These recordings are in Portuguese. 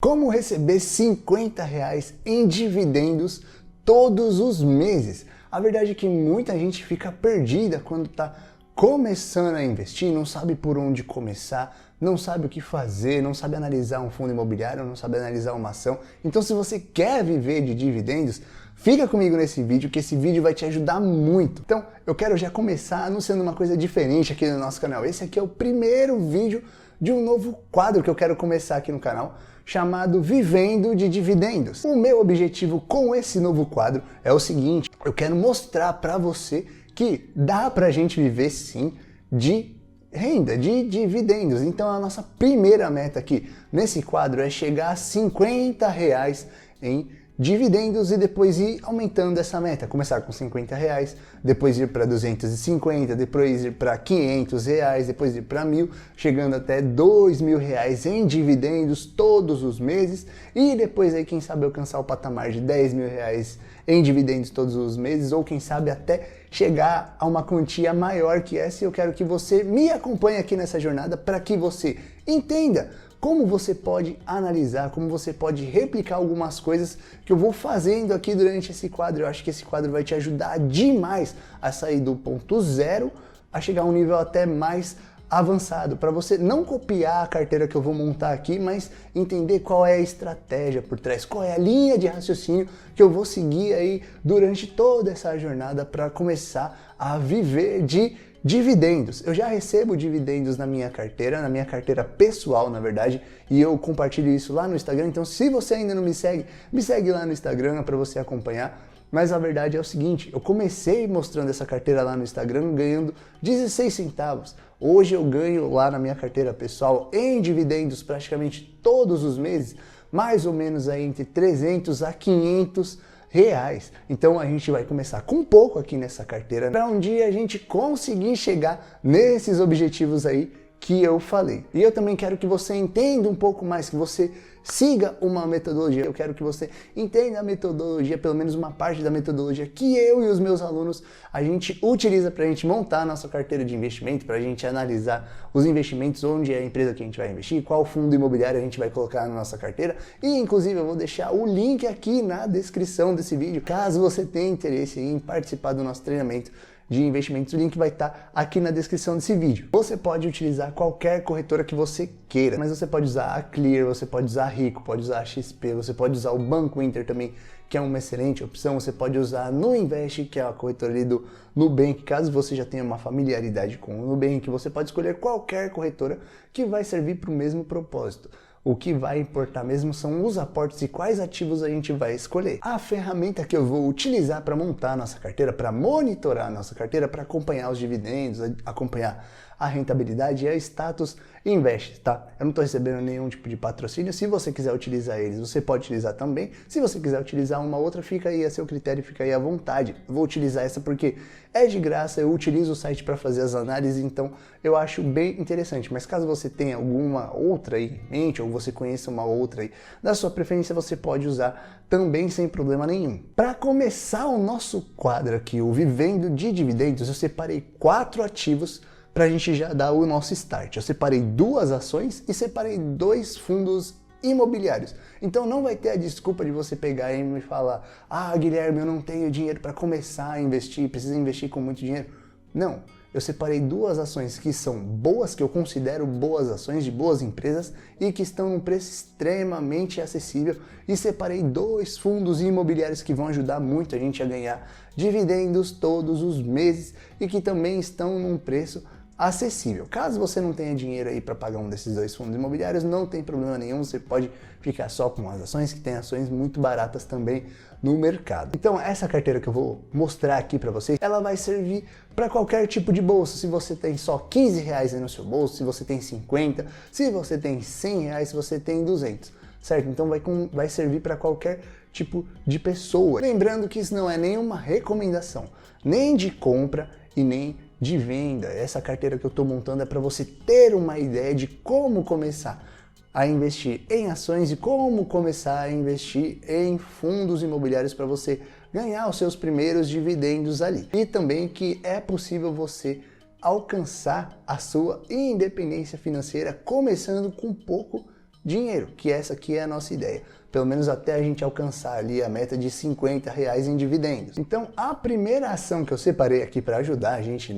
Como receber 50 reais em dividendos todos os meses? A verdade é que muita gente fica perdida quando está começando a investir, não sabe por onde começar, não sabe o que fazer, não sabe analisar um fundo imobiliário, não sabe analisar uma ação. Então, se você quer viver de dividendos, fica comigo nesse vídeo, que esse vídeo vai te ajudar muito. Então, eu quero já começar anunciando uma coisa diferente aqui no nosso canal. Esse aqui é o primeiro vídeo de um novo quadro que eu quero começar aqui no canal, chamado Vivendo de Dividendos. O meu objetivo com esse novo quadro é o seguinte: eu quero mostrar para você que dá pra gente viver sim de renda, de dividendos. Então a nossa primeira meta aqui nesse quadro é chegar a 50 reais em dividendos e depois ir aumentando essa meta. Começar com 50 reais, depois ir para 250, depois ir para 500 reais, depois ir para 1.000, chegando até 2.000 reais em dividendos todos os meses e depois aí quem sabe alcançar o patamar de 10.000 reais em dividendos todos os meses, ou quem sabe até chegar a uma quantia maior que essa. E eu quero que você me acompanhe aqui nessa jornada para que você entenda como você pode analisar, como você pode replicar algumas coisas que eu vou fazendo aqui durante esse quadro. Eu acho que esse quadro vai te ajudar demais a sair do ponto zero a chegar a um nível até mais avançado, para você não copiar a carteira que eu vou montar aqui, mas entender qual é a estratégia por trás, qual é a linha de raciocínio que eu vou seguir aí durante toda essa jornada para começar a viver de dividendos. Eu já recebo dividendos na minha carteira pessoal, na verdade, e eu compartilho isso lá no Instagram. Então, se você ainda não me segue lá no Instagram para você acompanhar. Mas a verdade é o seguinte: eu comecei mostrando essa carteira lá no Instagram ganhando 16 centavos. Hoje eu ganho lá na minha carteira pessoal em dividendos praticamente todos os meses, mais ou menos aí entre 300 a 500 reais. Então a gente vai começar com pouco aqui nessa carteira para um dia a gente conseguir chegar nesses objetivos aí que eu falei. E eu também quero que você entenda um pouco mais, que você siga uma metodologia. Eu quero que você entenda a metodologia, pelo menos uma parte da metodologia que eu e os meus alunos a gente utiliza para a gente montar a nossa carteira de investimento, para a gente analisar os investimentos, onde é a empresa que a gente vai investir, qual fundo imobiliário a gente vai colocar na nossa carteira. E inclusive eu vou deixar o link aqui na descrição desse vídeo, caso você tenha interesse em participar do nosso treinamento de investimentos. O link vai estar aqui na descrição desse vídeo. Você pode utilizar qualquer corretora que você queira, mas você pode usar a Clear, você pode usar a Rico, pode usar a XP, você pode usar o Banco Inter também, que é uma excelente opção. Você pode usar a Nuinvest, que é a corretora ali do Nubank. Caso você já tenha uma familiaridade com o Nubank, você pode escolher qualquer corretora que vai servir para o mesmo propósito. O que vai importar mesmo são os aportes e quais ativos a gente vai escolher. A ferramenta que eu vou utilizar para montar a nossa carteira, para monitorar a nossa carteira, para acompanhar os dividendos, acompanhar a rentabilidade é a Status Invest, tá? Eu não estou recebendo nenhum tipo de patrocínio. Se você quiser utilizar eles, você pode utilizar também. Se você quiser utilizar uma outra, fica aí a seu critério, fica aí à vontade. Eu vou utilizar essa porque é de graça, eu utilizo o site para fazer as análises, então eu acho bem interessante. Mas caso você tenha alguma outra aí em mente, ou você conheça uma outra aí da sua preferência, você pode usar também sem problema nenhum. Para começar o nosso quadro aqui, o Vivendo de Dividendos, eu separei 4 ativos para a gente já dar o nosso start. Eu separei 2 ações e separei 2 fundos imobiliários. Então não vai ter a desculpa de você pegar e me falar: ah, Guilherme, eu não tenho dinheiro para começar a investir, preciso investir com muito dinheiro. Não, eu separei 2 ações que são boas, que eu considero boas ações de boas empresas e que estão num preço extremamente acessível, e separei 2 fundos imobiliários que vão ajudar muito a gente a ganhar dividendos todos os meses e que também estão num preço acessível. Caso você não tenha dinheiro aí para pagar um desses 2 fundos imobiliários, não tem problema nenhum, você pode ficar só com as ações, que tem ações muito baratas também no mercado. Então essa carteira que eu vou mostrar aqui para vocês, ela vai servir para qualquer tipo de bolso. Se você tem só 15 reais aí no seu bolso, se você tem 50, se você tem 100 reais, se você tem 200, certo? Então vai servir para qualquer tipo de pessoa. Lembrando que isso não é nenhuma recomendação, nem de compra e nem de venda. Essa carteira que eu estou montando é para você ter uma ideia de como começar a investir em ações e como começar a investir em fundos imobiliários para você ganhar os seus primeiros dividendos ali. E também que é possível você alcançar a sua independência financeira começando com pouco dinheiro, que essa aqui é a nossa ideia. Pelo menos até a gente alcançar ali a meta de R$50 em dividendos. Então, a primeira ação que eu separei aqui para ajudar a gente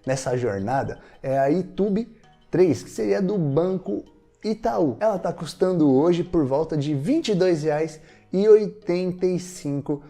nessa jornada é a Itube3, que seria do Banco Itaú. Ela está custando hoje por volta de R$22,85.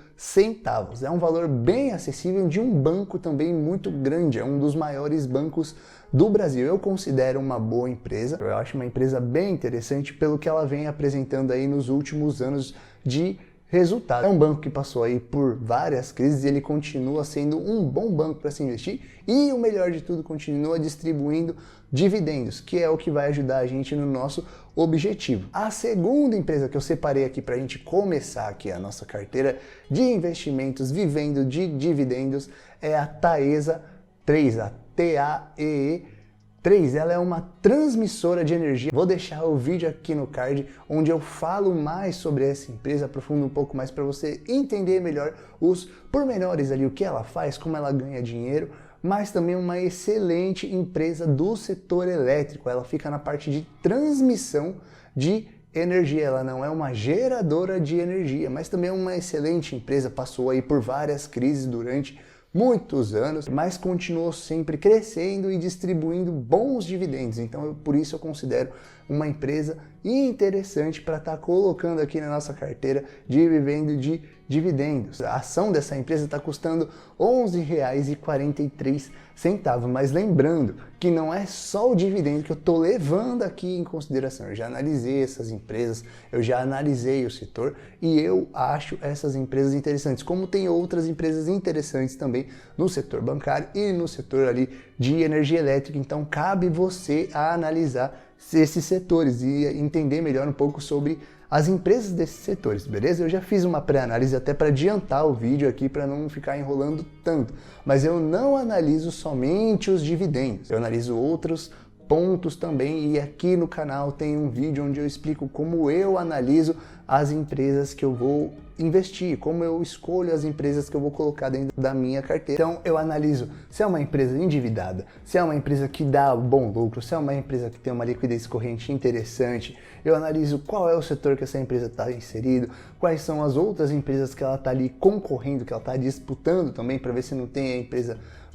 É um valor bem acessível de um banco também muito grande, é um dos maiores bancos do Brasil. Eu considero uma boa empresa, eu acho uma empresa bem interessante pelo que ela vem apresentando aí nos últimos anos de resultado. É um banco que passou aí por várias crises e ele continua sendo um bom banco para se investir e o melhor de tudo, continua distribuindo dividendos, que é o que vai ajudar a gente no nosso objetivo. A segunda empresa que eu separei aqui para a gente começar aqui a nossa carteira de investimentos vivendo de dividendos é a Taesa 3, a TAEE3, ela é uma transmissora de energia. Vou deixar o vídeo aqui no card onde eu falo mais sobre essa empresa, aprofundo um pouco mais para você entender melhor os pormenores ali, o que ela faz, como ela ganha dinheiro, mas também uma excelente empresa do setor elétrico. Ela fica na parte de transmissão de energia, ela não é uma geradora de energia, mas também é uma excelente empresa, passou aí por várias crises durante muitos anos, mas continuou sempre crescendo e distribuindo bons dividendos. Então, por isso eu considero uma empresa interessante para estar colocando aqui na nossa carteira de vivendo de dividendos. A ação dessa empresa está custando R$11,43, mas lembrando que não é só o dividendo que eu estou levando aqui em consideração. Eu já analisei essas empresas, eu já analisei o setor e eu acho essas empresas interessantes, como tem outras empresas interessantes também no setor bancário e no setor ali de energia elétrica. Então cabe você a analisar esses setores e entender melhor um pouco sobre as empresas desses setores, beleza? Eu já fiz uma pré-análise até para adiantar o vídeo aqui para não ficar enrolando tanto, mas eu não analiso somente os dividendos, eu analiso outros pontos também e aqui no canal tem um vídeo onde eu explico como eu analiso as empresas que eu vou investir, como eu escolho as empresas que eu vou colocar dentro da minha carteira. Então eu analiso se é uma empresa endividada, se é uma empresa que dá bom lucro, se é uma empresa que tem uma liquidez corrente interessante, eu analiso qual é o setor que essa empresa está inserido, quais são as outras empresas que ela está ali concorrendo, que ela está disputando também, para ver se não tem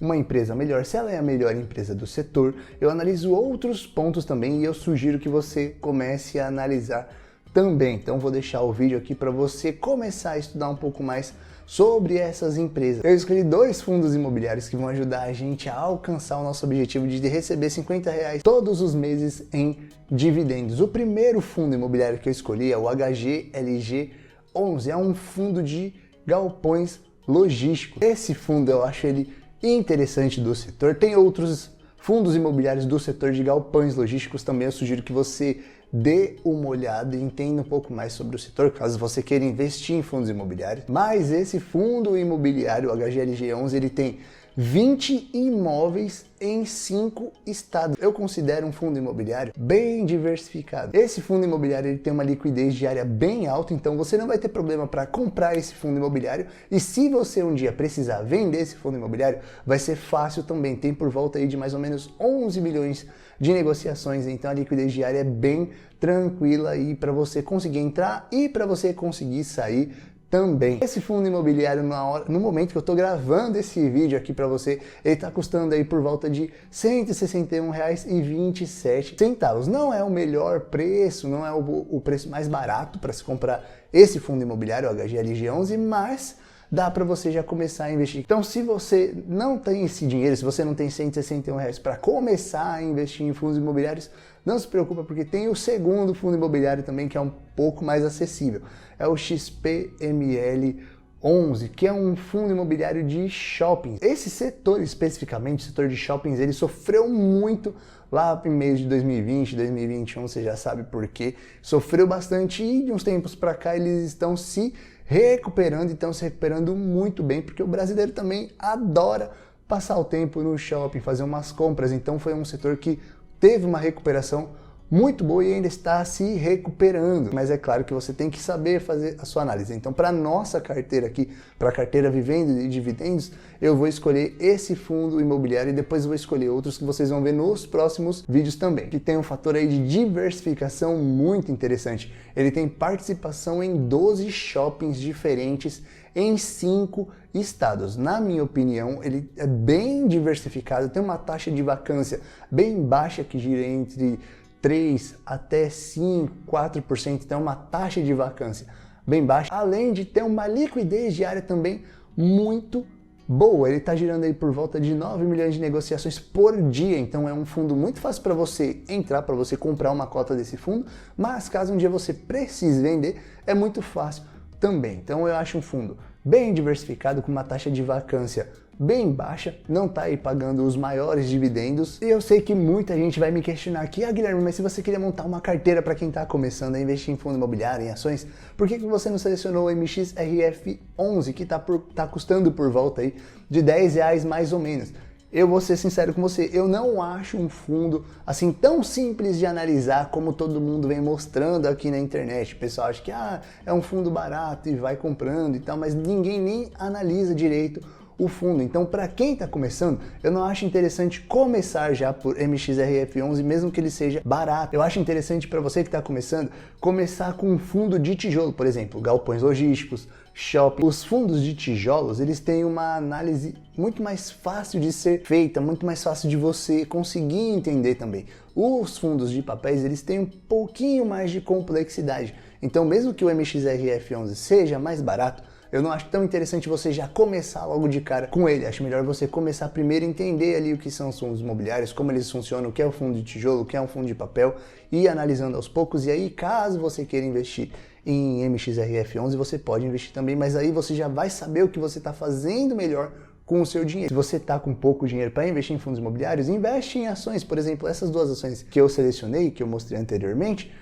uma empresa melhor, se ela é a melhor empresa do setor. Eu analiso outros pontos também e eu sugiro que você comece a analisar também. Então vou deixar o vídeo aqui para você começar a estudar um pouco mais sobre essas empresas. Eu escolhi 2 fundos imobiliários que vão ajudar a gente a alcançar o nosso objetivo de receber R$50 todos os meses em dividendos. O primeiro fundo imobiliário que eu escolhi é o HGLG11, é um fundo de galpões logísticos. Esse fundo eu acho ele interessante do setor. Tem outros fundos imobiliários do setor de galpões logísticos também. Eu sugiro que você dê uma olhada e entenda um pouco mais sobre o setor, caso você queira investir em fundos imobiliários. Mas esse fundo imobiliário, o HGLG11, ele tem 20 imóveis em 5 estados. Eu considero um fundo imobiliário bem diversificado. Esse fundo imobiliário ele tem uma liquidez diária bem alta, então você não vai ter problema para comprar esse fundo imobiliário, e se você um dia precisar vender esse fundo imobiliário, vai ser fácil também. Tem por volta aí de mais ou menos 11 milhões de negociações, então a liquidez diária é bem tranquila aí para você conseguir entrar e para você conseguir sair também. Esse fundo imobiliário, no momento que eu estou gravando esse vídeo aqui para você, ele está custando aí por volta de R$161,27. Não é o melhor preço, não é o preço mais barato para se comprar esse fundo imobiliário, o HGLG11, mas dá para você já começar a investir. Então, se você não tem esse dinheiro, se você não tem R$161 para começar a investir em fundos imobiliários, não se preocupa, porque tem o segundo fundo imobiliário também que é um pouco mais acessível. É o XPML11, que é um fundo imobiliário de shoppings. Esse setor especificamente, o setor de shoppings, ele sofreu muito lá em meio de 2020, 2021, você já sabe por quê. Sofreu bastante e de uns tempos para cá eles estão se recuperando, então se recuperando muito bem, porque o brasileiro também adora passar o tempo no shopping, fazer umas compras. Então foi um setor que teve uma recuperação muito boa e ainda está se recuperando. Mas é claro que você tem que saber fazer a sua análise. Então, para nossa carteira aqui, para a carteira Vivendo de Dividendos, eu vou escolher esse fundo imobiliário e depois vou escolher outros que vocês vão ver nos próximos vídeos também. Que tem um fator aí de diversificação muito interessante. Ele tem participação em 12 shoppings diferentes em 5 estados. Na minha opinião, ele é bem diversificado, tem uma taxa de vacância bem baixa que gira entre 3 até 5, 4%, então é uma taxa de vacância bem baixa, além de ter uma liquidez diária também muito boa. Ele está girando aí por volta de 9 milhões de negociações por dia, então é um fundo muito fácil para você entrar, para você comprar uma cota desse fundo, mas caso um dia você precise vender, é muito fácil também. Então eu acho um fundo bem diversificado, com uma taxa de vacância bem baixa, não está aí pagando os maiores dividendos. E eu sei que muita gente vai me questionar aqui, Guilherme, mas se você queria montar uma carteira para quem está começando a investir em fundo imobiliário, em ações, por que você não selecionou o MXRF11, que tá custando por volta aí de R$10 mais ou menos? Eu vou ser sincero com você, eu não acho um fundo assim tão simples de analisar como todo mundo vem mostrando aqui na internet. O pessoal acha que é um fundo barato e vai comprando e tal, mas ninguém nem analisa direito o fundo. Então, para quem está começando, eu não acho interessante começar já por MXRF11, mesmo que ele seja barato. Eu acho interessante para você que está começando, começar com um fundo de tijolo, por exemplo, galpões logísticos, shopping. Os fundos de tijolos, eles têm uma análise muito mais fácil de ser feita, muito mais fácil de você conseguir entender também. Os fundos de papéis, eles têm um pouquinho mais de complexidade. Então, mesmo que o MXRF11 seja mais barato, eu não acho tão interessante você já começar logo de cara com ele. Acho melhor você começar primeiro a entender ali o que são os fundos imobiliários, como eles funcionam, o que é o fundo de tijolo, o que é um fundo de papel, e ir analisando aos poucos. E aí, caso você queira investir em MXRF11, você pode investir também, mas aí você já vai saber o que você está fazendo melhor com o seu dinheiro. Se você está com pouco dinheiro para investir em fundos imobiliários, investe em ações. Por exemplo, essas duas ações que eu selecionei, que eu mostrei anteriormente,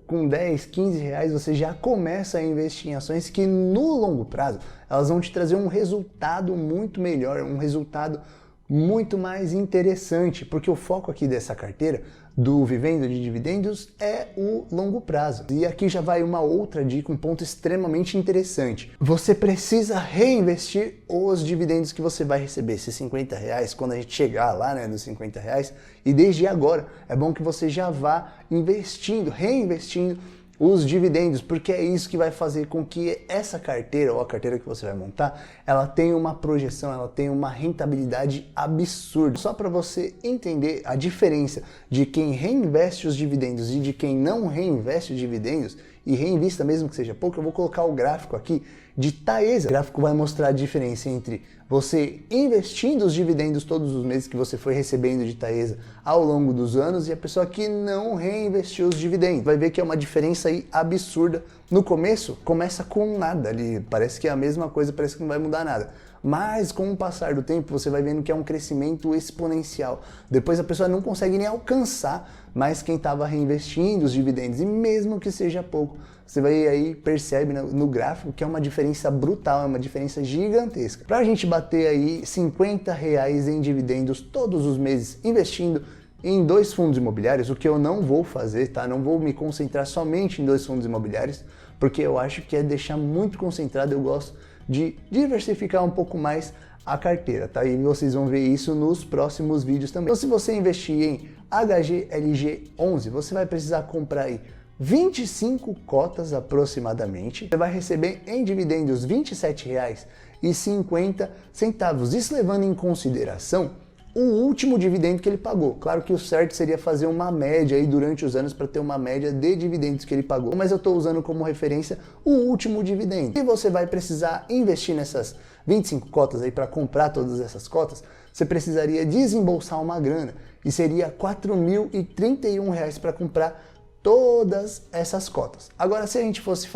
com 10, 15 reais você já começa a investir em ações que no longo prazo elas vão te trazer um resultado muito melhor, um resultado muito mais interessante, porque o foco aqui dessa carteira do Vivendo de Dividendos é o longo prazo. E aqui já vai uma outra dica, um ponto extremamente interessante. Você precisa reinvestir os dividendos que você vai receber, esses 50 reais, quando a gente chegar lá, né, nos 50 reais, e desde agora é bom que você já vá investindo, reinvestindo os dividendos, porque é isso que vai fazer com que essa carteira, ou a carteira que você vai montar, ela tenha uma projeção, ela tenha uma rentabilidade absurda. Só para você entender a diferença de quem reinveste os dividendos e de quem não reinveste os dividendos, e reinvista mesmo que seja pouco, eu vou colocar o gráfico aqui de Taesa. O gráfico vai mostrar a diferença entre você investindo os dividendos todos os meses que você foi recebendo de Taesa ao longo dos anos e a pessoa que não reinvestiu os dividendos. Vai ver que é uma diferença aí absurda. No começo, começa com nada ali, parece que é a mesma coisa, parece que não vai mudar nada. Mas com o passar do tempo, você vai vendo que é um crescimento exponencial. Depois a pessoa não consegue nem alcançar mais quem estava reinvestindo os dividendos. E mesmo que seja pouco, você vai aí, percebe no gráfico que é uma diferença brutal, é uma diferença gigantesca. Para a gente bater aí 50 reais em dividendos todos os meses, investindo em 2 fundos imobiliários, o que eu não vou fazer, tá? Não vou me concentrar somente em 2 fundos imobiliários, porque eu acho que é deixar muito concentrado, eu gosto de diversificar um pouco mais a carteira, tá? E vocês vão ver isso nos próximos vídeos também. Então, se você investir em HGLG11, você vai precisar comprar aí 25 cotas aproximadamente. Você vai receber em dividendos R$ 27,50. Isso levando em consideração o último dividendo que ele pagou. Claro que o certo seria fazer uma média aí durante os anos para ter uma média de dividendos que ele pagou, mas eu estou usando como referência o último dividendo. E você vai precisar investir nessas 25 cotas aí para comprar todas essas cotas, você precisaria desembolsar uma grana e seria R$ 4.031 para comprar todas essas cotas. Agora, se a gente fosse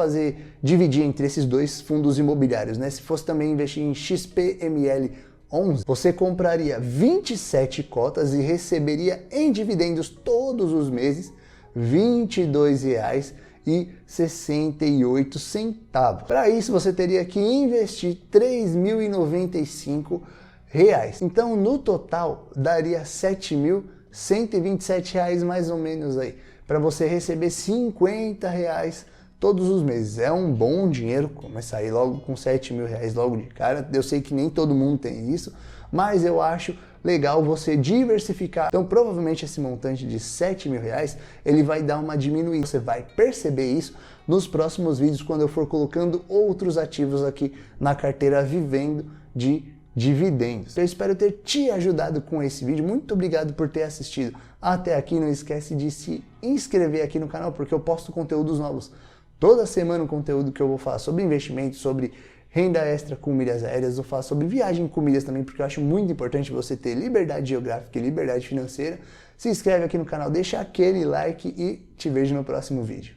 dividir entre esses 2 fundos imobiliários, né? Se fosse também investir em XPML 11, você compraria 27 cotas e receberia em dividendos todos os meses R$ 22,68. Para isso, você teria que investir R$ 3.095. Então, no total, daria R$ 7.127 mais ou menos aí para você receber R$ 50 todos os meses. É um bom dinheiro, começar aí logo com R$ 7.000 logo de cara. Eu sei que nem todo mundo tem isso, mas eu acho legal você diversificar. Então provavelmente esse montante de R$ 7.000, ele vai dar uma diminuída. Você vai perceber isso nos próximos vídeos, quando eu for colocando outros ativos aqui na carteira vivendo de dividendos. Eu espero ter te ajudado com esse vídeo. Muito obrigado por ter assistido até aqui. Não esquece de se inscrever aqui no canal, porque eu posto conteúdos novos toda semana, um conteúdo que eu vou falar sobre investimentos, sobre renda extra com milhas aéreas, eu faço sobre viagem com milhas também, porque eu acho muito importante você ter liberdade geográfica e liberdade financeira. Se inscreve aqui no canal, deixa aquele like e te vejo no próximo vídeo.